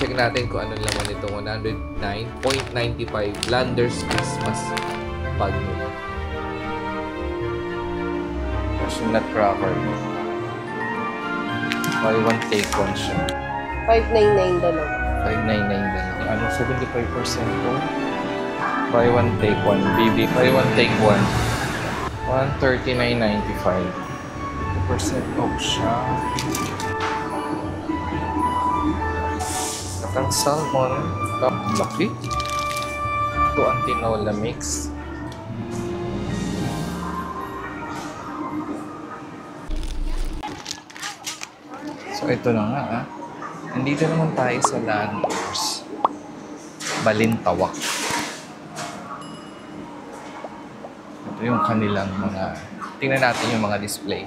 check natin kung anong laman nito. 109.95 Landers Christmas bag nila. Cashew nut cracker. Buy one, take one siya. 599 dalawa. 599 dalawa. Ano, 75% po? Buy one, take one. BB, buy one, take one. 139.95. 50% off siya. Ang salmon. Laki. Ito ang tinola mix. So ito na nga Nandito naman tayo sa Landers Balintawak. Ito yung kanilang mga... Tingnan natin yung mga display.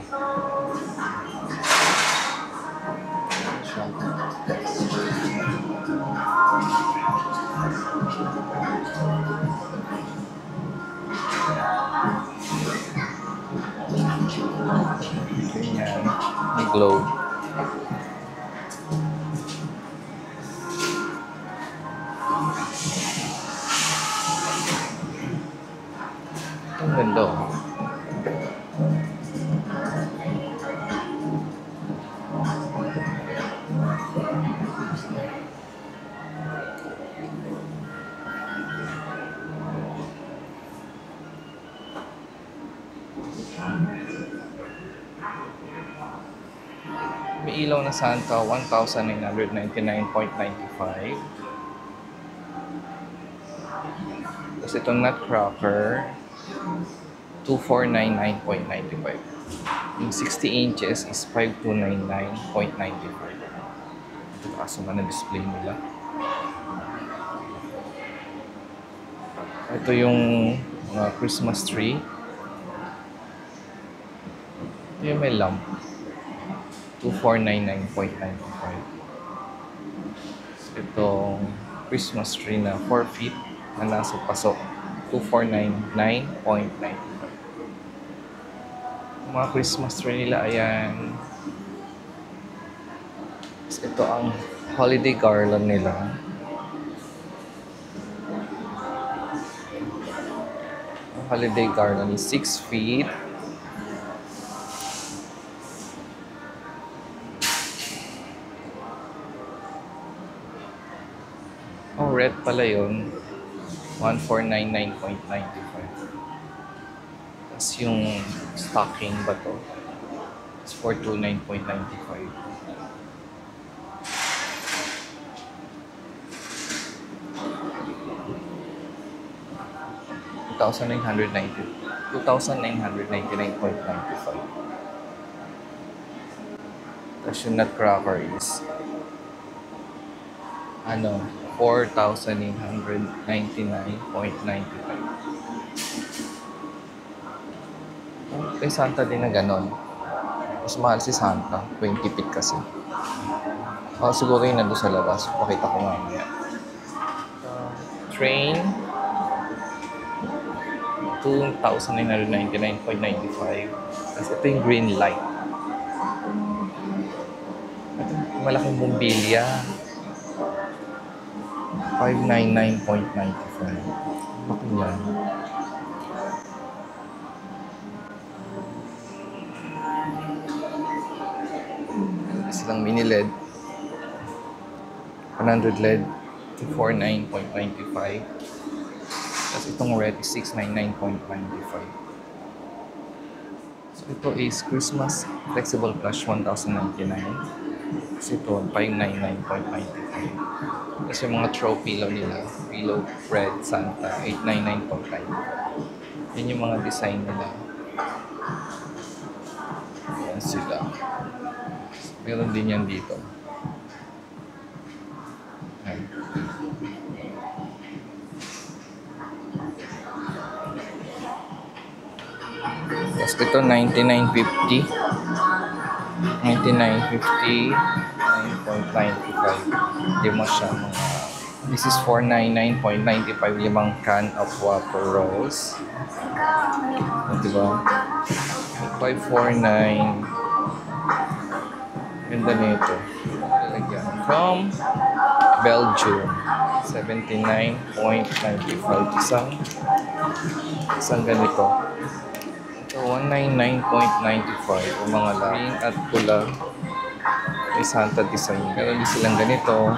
Ganyan. May globe. Ang ganda. May ilaw na Santa, 1,999.95. Tapos itong nutcracker, 2,499.95. Yung 60 inches is 5,299.95. Ito kaso man na-display nila. Ito yung Christmas tree. Ito yung may lamp. 2,499.95. Itong Christmas tree na 4 feet na nasa paso. 2,499.95. Mga Christmas tree nila, ayan. Ito ang holiday garland nila. Ang holiday garland is 6 feet. Oh, red pala yun. 1,499.95. Tapos yung stocking ba to? It's 429.95. 2,999.95. Tapos yung nutcracker is 4,999.95. Kay Santa din na ganon. Mas mahal si Santa. 20 feet kasi. Siguro yung nandun sa labas. Pakita ko mamaya. Train. 2,999.95. Tapos ito yung green light. Ito yung malaking bumbilya. 599.95. Bakit yan? Silang mini LED. 100 LED. 249.95. Tapos itong red is 699.95. So ito is Christmas Flexible Plush 1,099. Tapos ito 599.95. Tapos yung mga throw pillow nila, pillow red Santa 899.95. Yan yung mga design nila. Yan sila. Meron din yan dito. Ayan. Tapos ito 99.50. 99.50. 9.95. Hindi mo siya mga... This is 499.95. Limang can of water rose. Diba? 549. Ganda nito. Lalagyan. From Belgium. 79.95. Isang ganito. Ito, 199.95. Yung mga green at pula. May Santa design. Meron din silang ganito.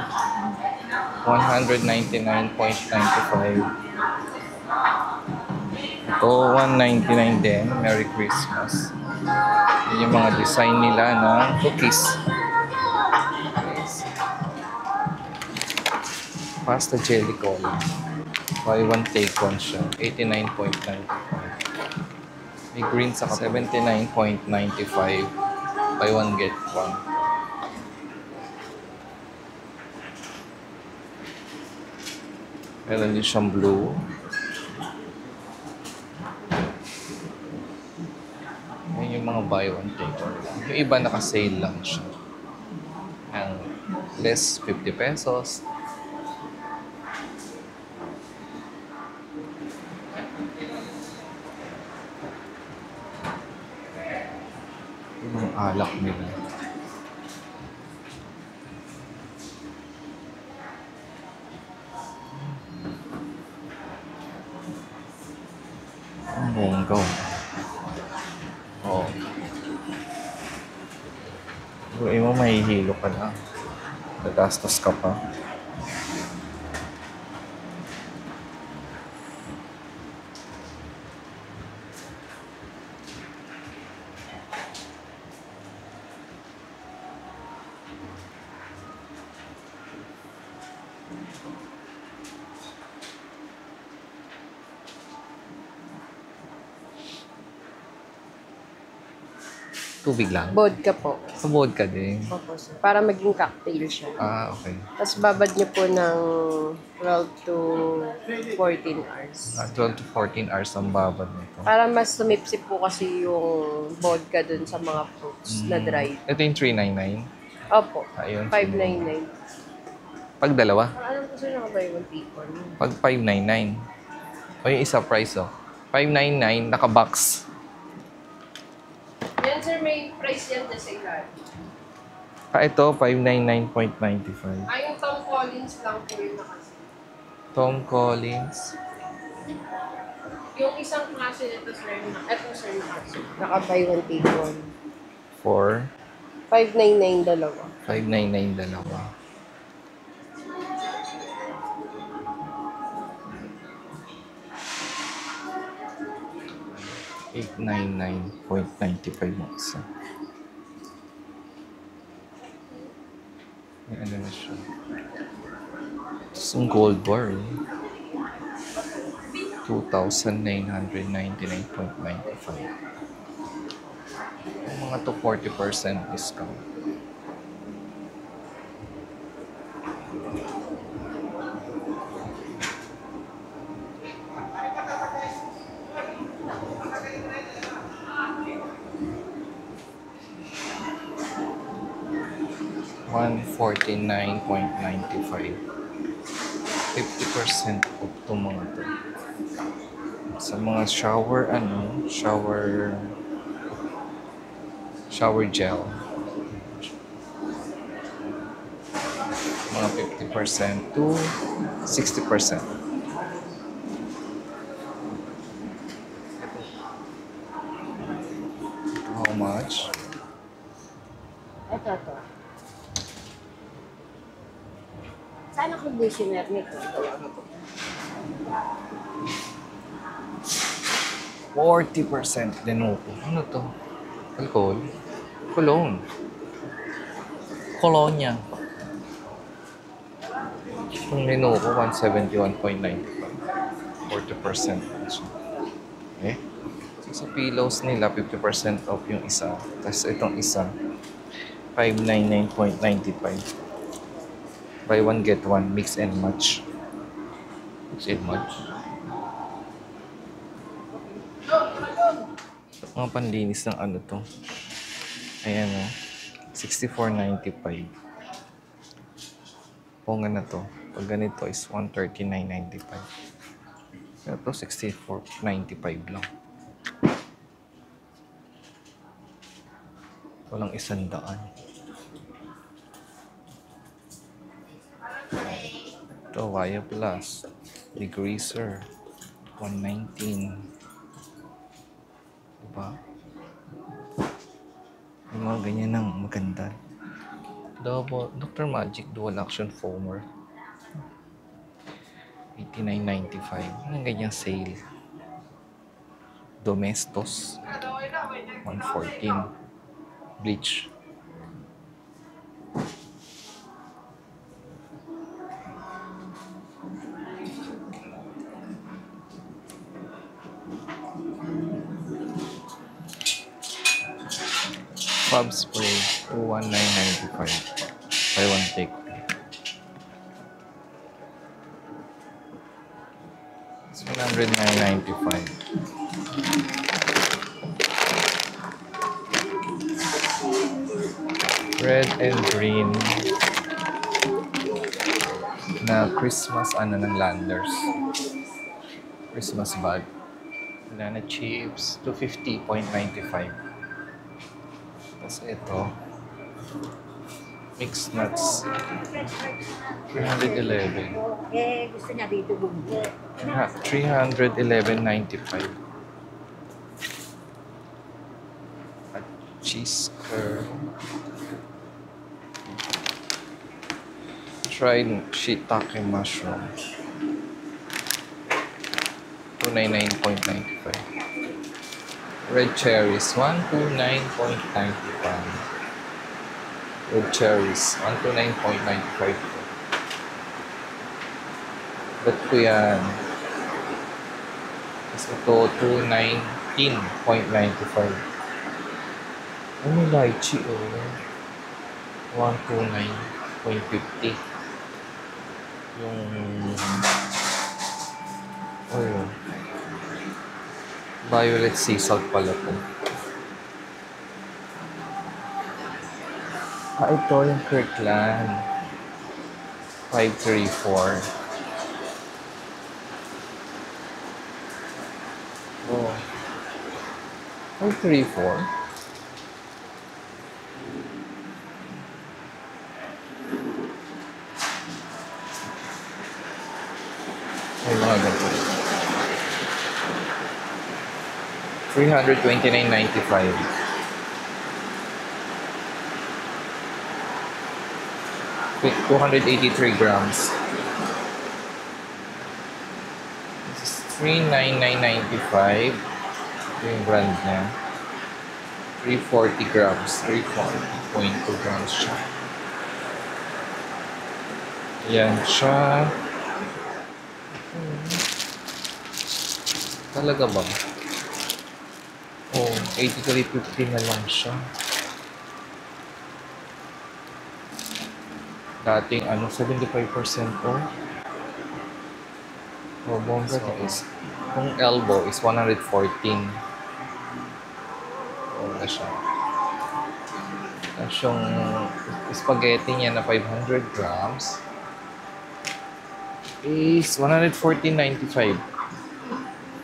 199.95. Ito, 199 din. Merry Christmas. Yun yung mga design nila ng cookies. Pasta jelly cola. Buy one, take one siya. 89.95. May green sa 79.95. Buy one, get one. Meron din siyang blue. Yan yung mga buy one, take one. Yung iba naka-sale lang siya. Ang less 50 pesos. Yung alak nila. Ang bonggaw. Oo. Buhay mo, mahihilo ka na. Nagastos ka pa. Tubig lang. Vodka po. Sabod ka din. Opo, sir. Para maging cocktail siya. Ah, okay. Tapos babad niyo po ng 12 to 14 hours. 12 to 14 hours ang babad nito. Para mas sumipsip po kasi yung vodka dun sa mga fruits na dry. Ito yung 399. Opo. Ayun. 599. Pag dalawa. Alam ko sir, nakabuy one take one. Pag 599. O yung isa price, oh. 599, naka-box. Yan sir, may price yan na sa ilalim. Ito, 599.95. Yung Tom Collins lang po yung nakasi. Tom Collins. Yung isang klase nito sir, eto sir nakasi. Naka-buy one take one. For 599 dalawa. 599 dalawa. $899.95 mo isa. May ano na siya. Tapos yung gold bar, 2,999.95. Yung mga to 40% discount. $149.95. 50% off itong mga to. Sa mga shower gel. Mga 50% to 60%. How much? Ito. Saan ako conditioner nito? 40% Lenovo. Ano to? Alcohol? Cologne. Colonia. Itong Lenovo, 171.95. 40% siya. Okay? So, sa pillows nila, 50% off yung isa. Tapos itong isa, 599.95. Buy one, get one. Mix and match. Mix and match. Mga panlinis ng ano to. Ayan o. 64.95. Ponga na to. Pag ganito is 139.95. Ito 64.95 lang. Walang 100. Ito, Via Plus. Degreaser. 119. Diba? Yung mga ganyan ng maganda. Dr. Magic Dual Action Foamer. 89.95. Ang ganyang sale. Domestos. 114. Bleach. Fab spray. 219.95. Buy one take. It's 109.95. Red and green na Christmas ng Landers. Christmas bag. Banana chips, 250.95. Tapos ito, mixed nuts, 311. Gusto niya dito bumili. 311.95. At cheese curd. Tried shiitake mushroom. 299.95. Red cherries, 129.95. Red cherries, 129.95. Ba't ko yan? Tapos ito, 219.95. Ano lychee, oh? 129.50. Yung... Oh, yun. Violet sea salt pala po. Ito yung Kirkland. 534. Oh. 534? Ay, mga ganito. 329.95. With 283 grams. This is 399.95. Ito yung brand niya. 340 grams. 340.2 grams siya. Yan siya. Talaga ba? Oh, 83.50 na lang siya. Dating 75% off. Oh, bongga is. Kung elbow is 114. Bongga siya. Tapos yung spaghetti niya na 500 grams is 114.95.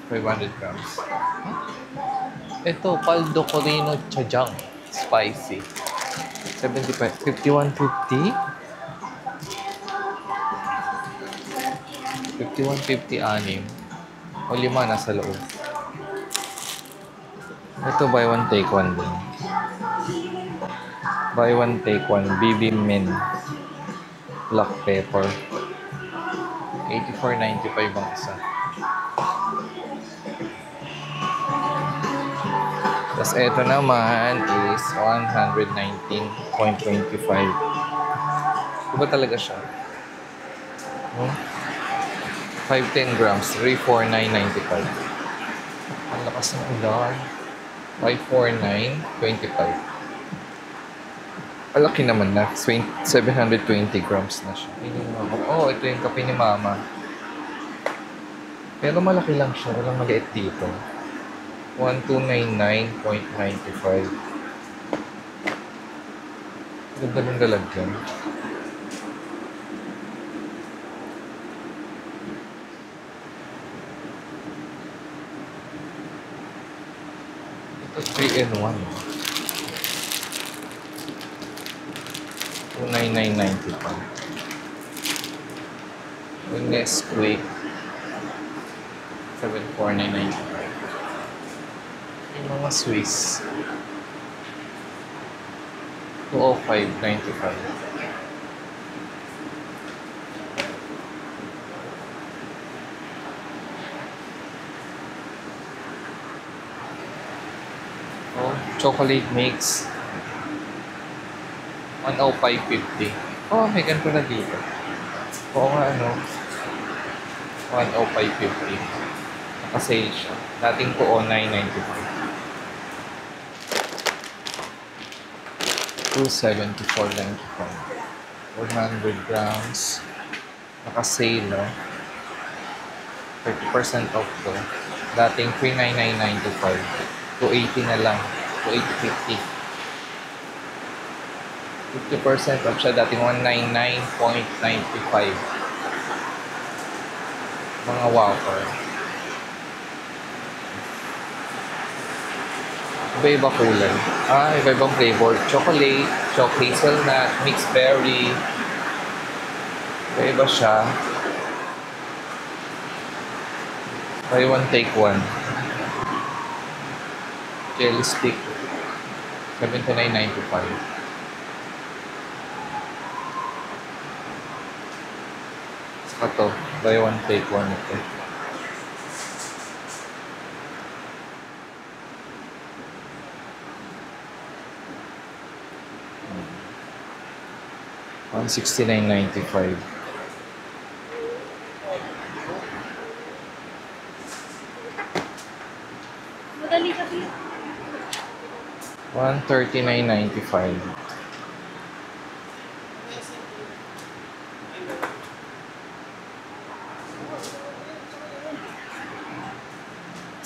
500 grams. Ito, Paldo Corino Chajang. Spicy. 75. 51.50? 51.50 anim. O 5 nasa loob. Ito, buy one take one din. Buy one take one. BB Min. Black pepper. 84.95 ang isa. Tapos ito naman is 119.25. Diba talaga siya? Hmm? 510 grams, 349.95. Ang lakas ng ulan. 549.25. Malaki naman na. 720 grams na siya. Oh, ito yung kape ni Mama. Pero malaki lang siya. Walang maliit dito. 1299.95. Ganda ng lalagyan. Ito 3-in-1. 299.95. Yung Nesquik, 74995. Yung mga Swiss, 205.95. Oh, chocolate mix, 105.50. Oh, may ganito na dito. Oo nga, ano, 105.50. Nakasale siya. Dating po 09.95. 274.95. 400 grams. Nakasale, no? 30% off to. Dating 399.95. 280 na lang. 280.50. 50% off siya. Dating 199.95. Mga wafer. Iba-iba kulay. Iba-ibang flavor. Chocolate, hazelnut, mixed berry. Iba-iba siya. Buy one, take one. Jelly stick. 79.95. Saka to. Buy one, take one ito. $169.95. Madali kasi. $139.95.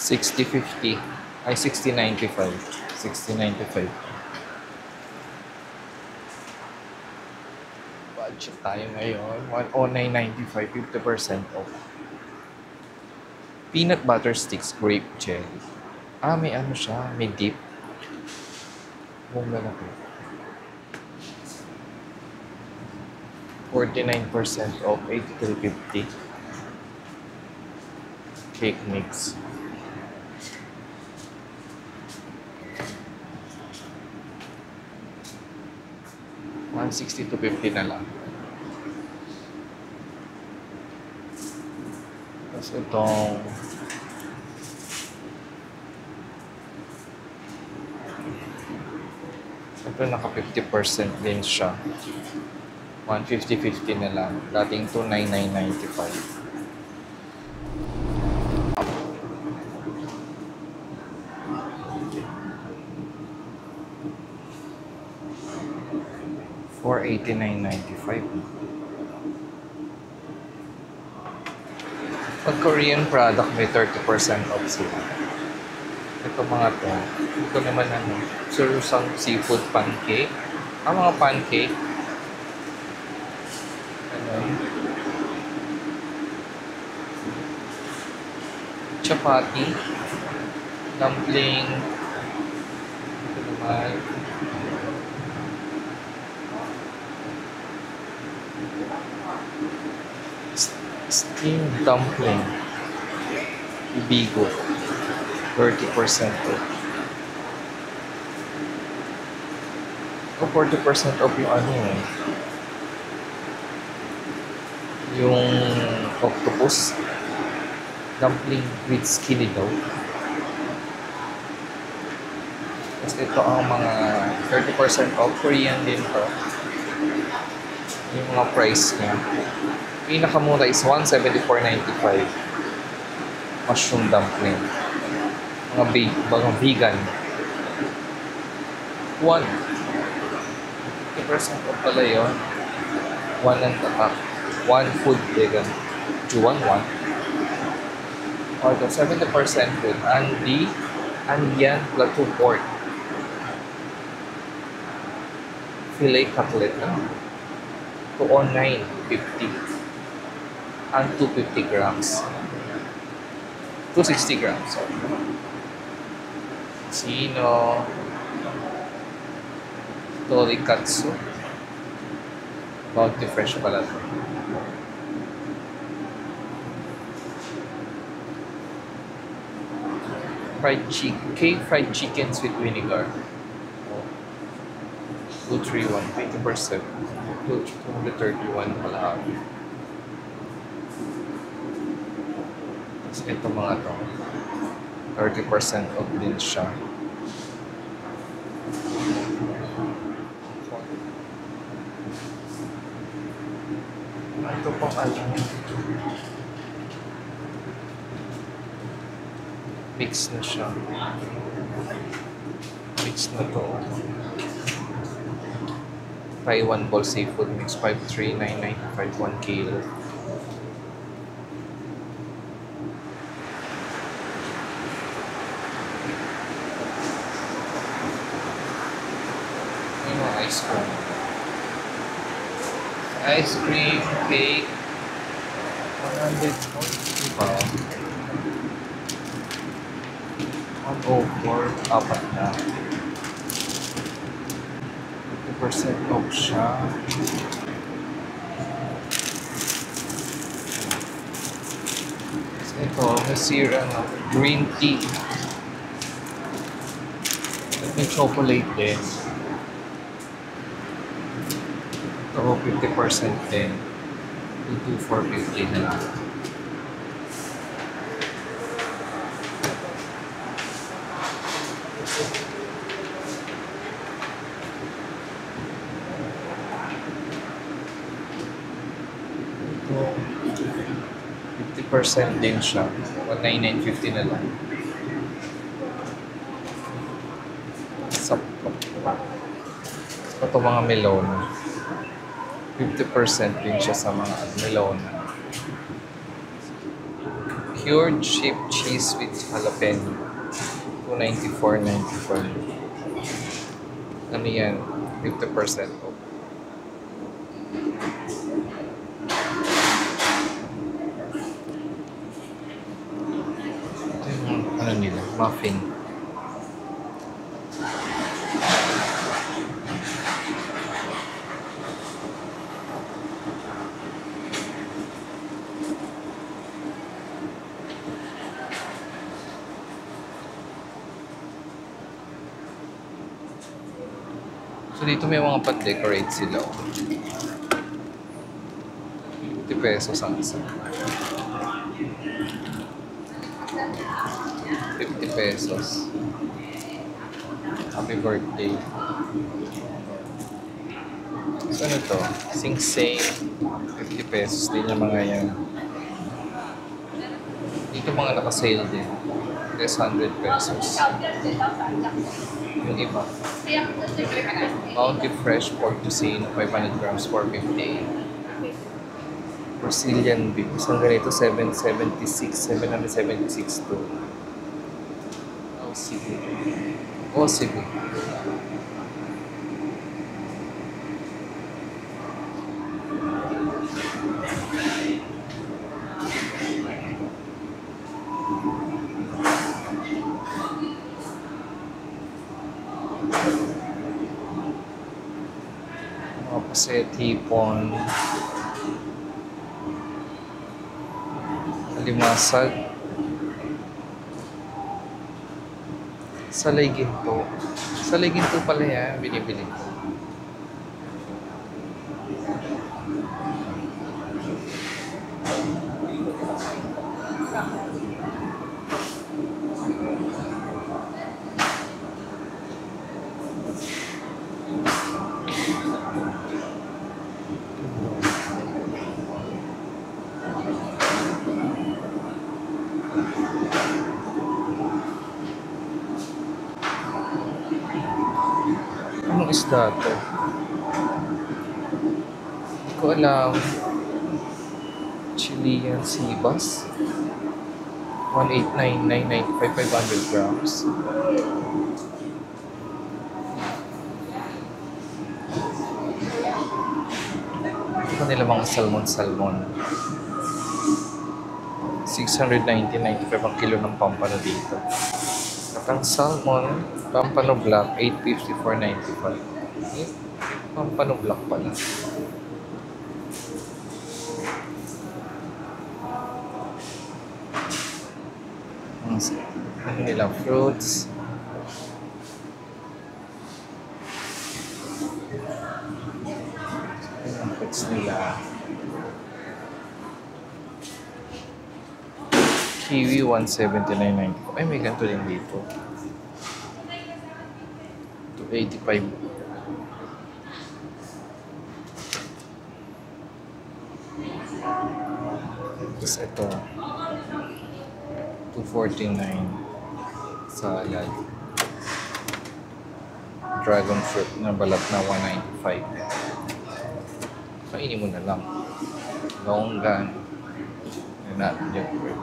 $60.50. Ay, $60.95. $60.95. Budget tayo ngayon. $109.95. 50% off. Peanut butter sticks, grape jelly. May ano siya. May dip. Muna na po. 49% off. $83.50. Cake mix. $162.50 na lang. Tapos itong ito naka 50% din siya. $150.50 na lang. Dating $299.95. $489.95. Pag Korean product, may 30% off sila. Ito mga to. Ito naman ano, surusang seafood pancake. Mga pancake. Ano? Chapati. Dumpling. Ito naman. Steamed dumpling. Bigo. 30% off. 40% off yung ano eh. Yung octopus. Dumpling with skinny daw. Tapos ito ang mga 30% off. Korean din to. Yung mga price niya. Pinakamura is $174.95. Mushroom dumpling. Mga vegan. 50% off pala yun. 1 ang tatak. 1 food vegan. Juan 1. Order 70% food. Andian plateau pork. Filet cutlet. 209.50. And 250 grams. 260 grams. Sino? Torikatsu. Bounty fresh pala to. fried chicken sweet vinegar. 231, 20%. 231 pala. Tapos ito mga to. 30% off din siya. Ito pang alam. Mix na siya. Mix na to. Taiwan Ball Seafood Mix 53,995 1 kilo. Yung mga ice cream. Ice cream, cake, 100 diba? 104, apat na. 50% off siya. So ito, may green tea. At may chocolate din. Ito, 50% din. 2,450 na lang. Ito, 50% din siya. 199.50 na lang. Sakto. Ito mga melon. 50% din siya sa mga melon. Cured sheep cheese with jalapeno. 294.94. Ano yan? 50% off. Ito yung ano nila, muffin. So dito may mga pan-decorate sila. 50 pesos ang isa. 50 pesos. Happy birthday. So ano to? Sing Sing. 50 pesos din yung mga yan. Dito mga naka-sale din. 100 pesos. Yung iba. Bounty Fresh Pork Tocino, 500 grams, 450. Brazilian beef. Isang ganito, 776 to. OCB. OCB. Paset, hipon, alimasag, salay ginto. Salay ginto pala yan, binibili ko. Anong isda to? Hindi ko alam. Chilean sea bass. 189,995, 500 grams. Ito nila mga salmon. 690.95 ang kilo ng pampano dito. At ang salmon, pampano black, 854.95. Pampano black pala. Ano nila? Fruits. Ano ang fruits nila? Kiwi 179.94. Ay, may ganito din dito. 285. Tapos ito. 249. Salad. Dragon fruit na balat na 195. Kainin mo na lang. Longgan. Yan natin yung fruit.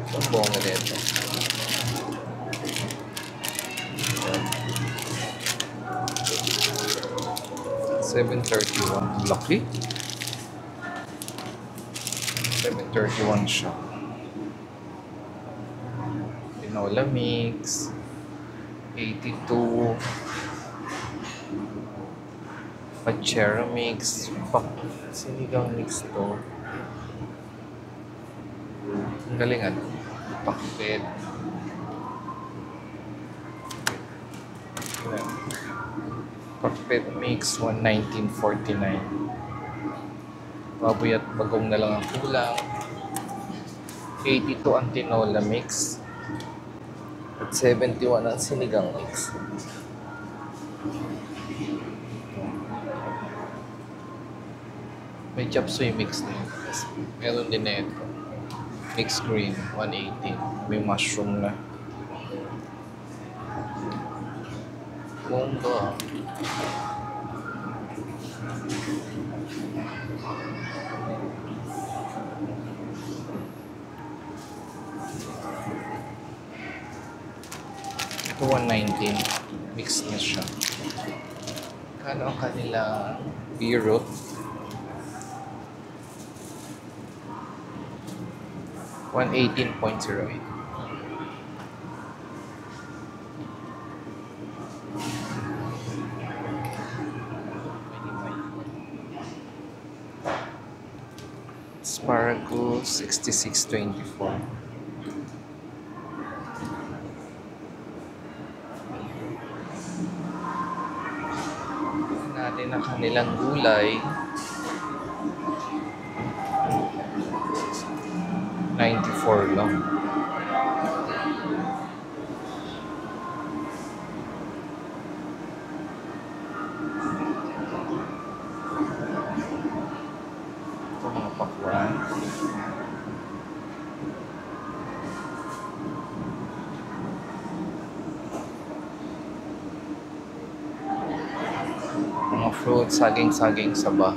Ang bonga nito. $7.31. Laki. $7.31 siya. Tinola mix. 82. Pachera mix. Sinigang mix to. Ang galingan. Pakpet. Pakpet mix 119.49. Baboy at bagong na lang ang kulang. 82 ang tinola mix. At 71 ang sinigang mix. May chop suey mix na yun. Meron din na ito. Mixed green, 180. May mushroom na. Bomba. Ito 119. Mixed na siya. Kano ang kanila beer root? $118.08. Asparagus 66.24. Natin ang kanilang gulay. 94 lang. Ito mga pakwan. Mga fruits, saging-saging saba.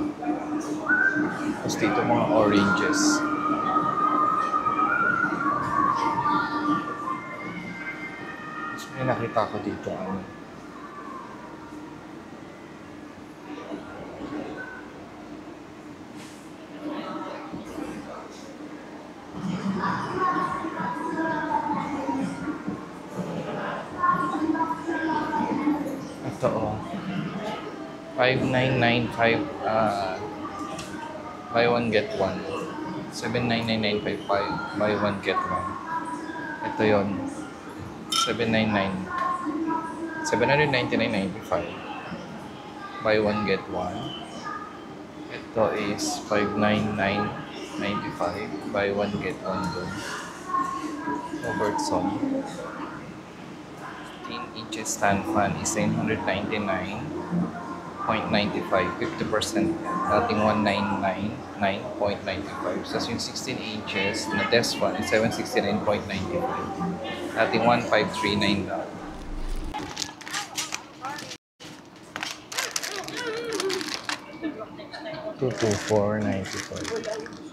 Tapos dito mga oranges. May nakita ko dito ano. Ito oh. 5995 buy one get one. 799.95 buy one get one. Ito 'yon. 799.95 buy one get one. Ito is 599.95 buy one get one doon. Robertson 15 inches stand fan is 999.95 50%. Dating 199.95. So yung 16 inches na test fan is 769.95. Dating 1539 daw. $224.95.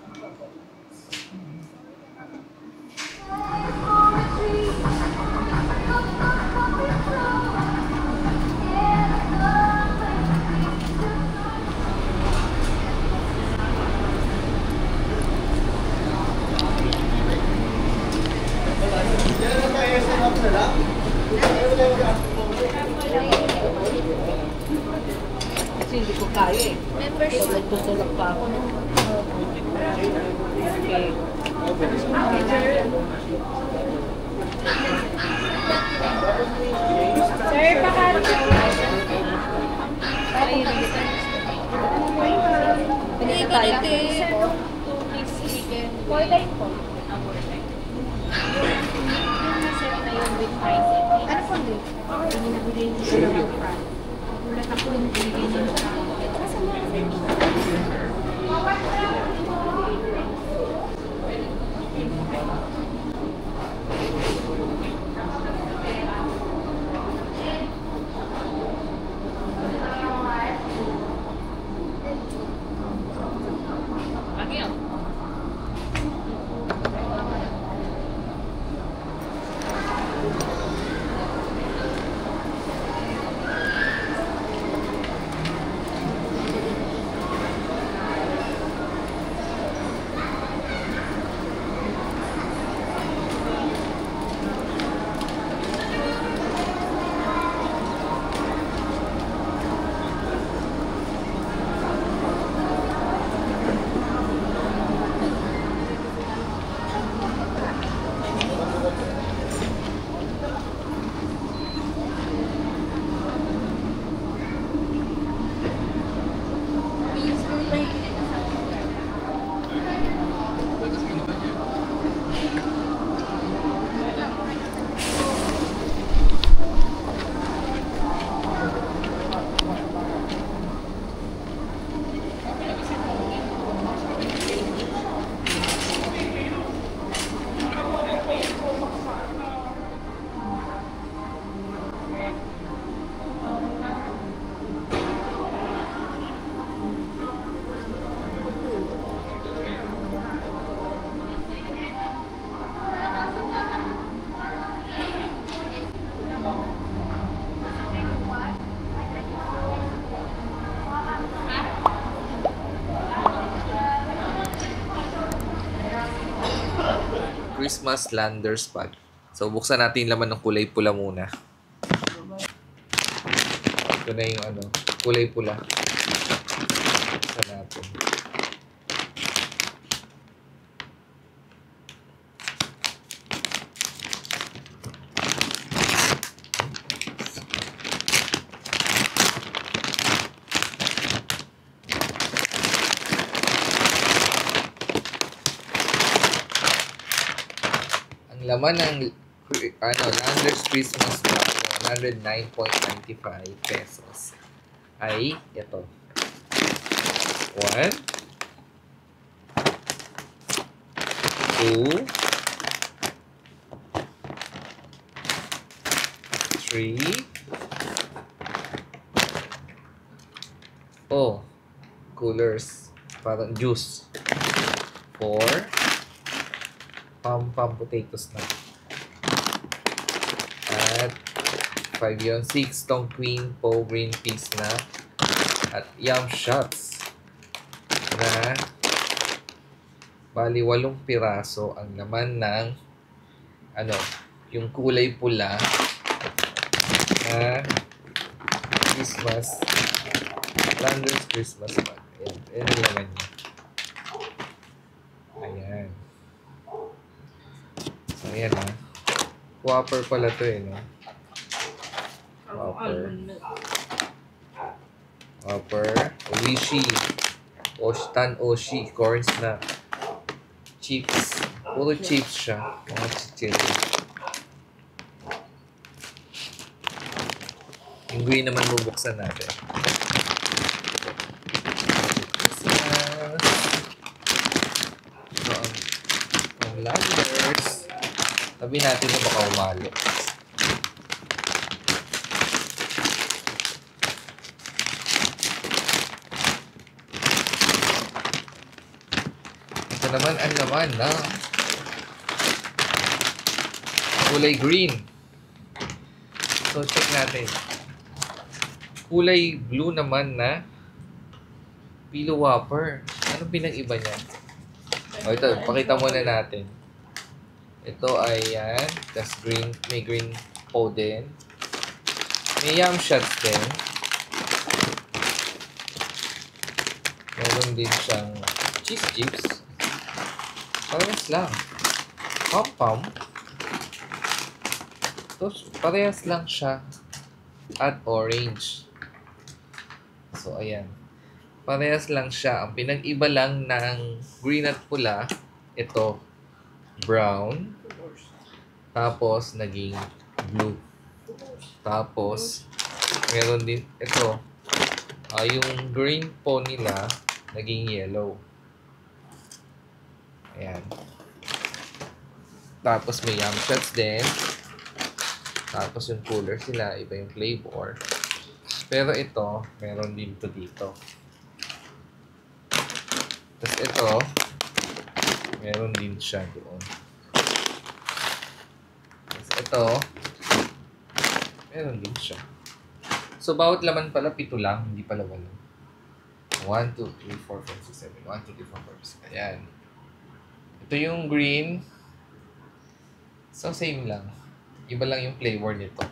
Kasi hindi ko kaya eh. Tutulog pa ako. Sir, pakala. Hindi tayo. For time po. Ano po din? Christmas Landers Bag. So, buksan natin yung laman ng kulay pula muna. Ito na yung kulay pula. Buksan natin. Laman ng Landers Christmas Bag, 109.95 pesos ay ito. 1 2 3 coolers, parang juice. 4 pam potatoes na. At 5 yun. 6 tong queen po green peas na. At yum shots na bali 8 piraso ang laman ng yung kulay pula na Christmas Landers Christmas Bag. Ayan ang laman niya. Ayan. Ayan ha. Whopper pala to no? Whopper. Oishi. Oshi. Corn snack. Chips. Puro chips siya. Mga chichiri. Yung green naman bubuksan natin. Christmas. So, ang Landers. Sabi natin na baka umalo. Ito naman ang laman na kulay green. So, check natin. Kulay blue naman na Pilo Whopper. Anong pinag-iba niya? O, ito, pakita muna natin. Ito ay yan. Tapos green, may green po din. May yum shots din. Meron din siyang cheese chips. Parehas lang. Pom-pom. Tapos, parehas lang siya. At orange. So, ayan. Parehas lang siya. Ang pinag-iba lang ng green at pula, ito, brown. Tapos, naging blue. Tapos, meron din, ito, yung green po nila, naging yellow. Ayan. Tapos, may yum shots din. Tapos, yung cooler sila, iba yung flavor. Pero ito, meron din to dito. Tapos ito, meron din siya doon. Tapos ito, meron din siya. So, bawat laman pala, 7 lang. Hindi pala 8. 1, 2, 3, 4, 5, 6, 7. 1, 2, 3, 4, 5, 6. Ayan. Ito yung green. So, same lang. Iba lang yung flavor nito.